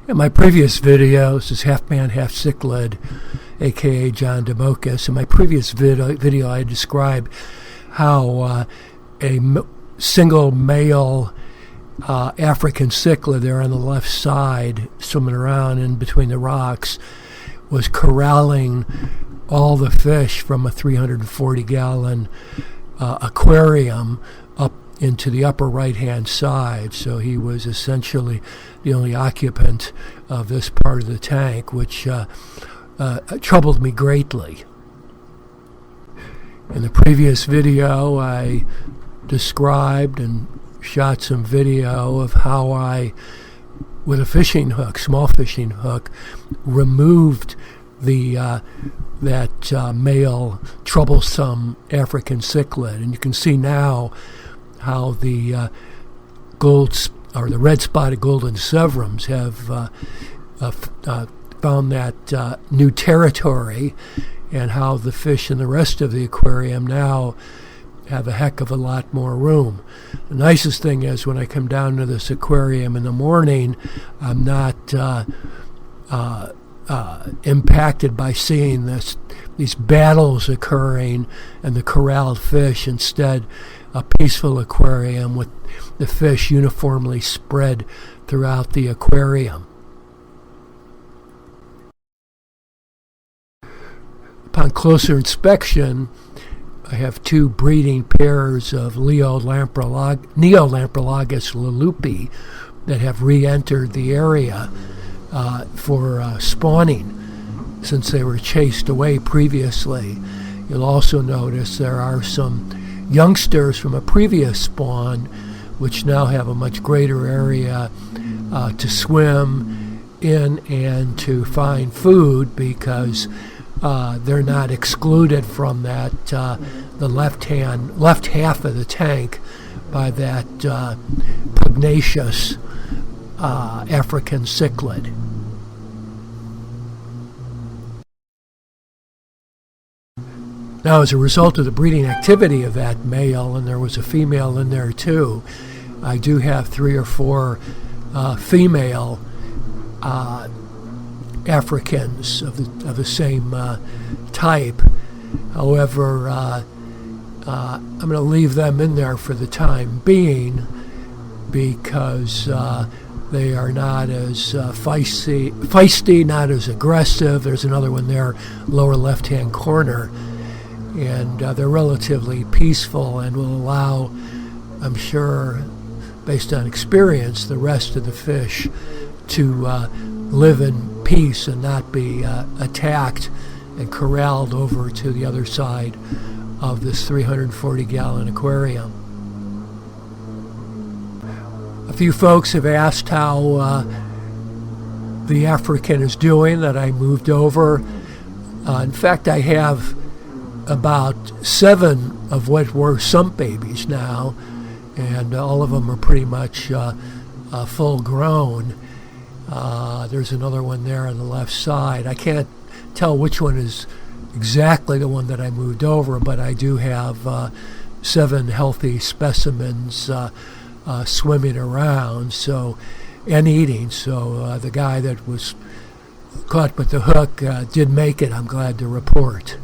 In my previous video, this is half man, half cichlid, aka John Democus. In my previous video, I described how single male African cichlid there on the left side, swimming around in between the rocks, was corralling all the fish from a 340-gallon aquarium up into the upper right-hand side. So he was essentially the only occupant of this part of the tank, which troubled me greatly. In the previous video, I described and shot some video of how I, with a fishing hook, small fishing hook, removed the that male troublesome African cichlid. And you can see now how the the red-spotted golden severums have found that new territory, and how the fish in the rest of the aquarium now have a heck of a lot more room. The nicest thing is when I come down to this aquarium in the morning, I'm not impacted by seeing these battles occurring and the corralled fish. Instead, a peaceful aquarium with the fish uniformly spread throughout the aquarium. Upon closer inspection, I have two breeding pairs of Neolamprologus lulupi that have re-entered the area for spawning since they were chased away previously. You'll also notice there are some youngsters from a previous spawn which now have a much greater area to swim in and to find food, because they're not excluded from that the left half of the tank by that pugnacious African cichlid. Now, as a result of the breeding activity of that male, and there was a female in there too, I do have 3 or 4 female Africans of the same type. However, I'm going to leave them in there for the time being, because they are not as feisty, not as aggressive. There's another one there, lower left-hand corner, and they're relatively peaceful and will allow, I'm sure, based on experience, the rest of the fish to live in peace and not be attacked and corralled over to the other side of this 340-gallon aquarium. A few folks have asked how the African is doing that I moved over. In fact, I have about 7 of what were sump babies now, and all of them are pretty much full grown. There's another one there on the left side. I can't tell which one is exactly the one that I moved over, but I do have 7 healthy specimens swimming around and eating. So the guy that was caught with the hook did make it, I'm glad to report.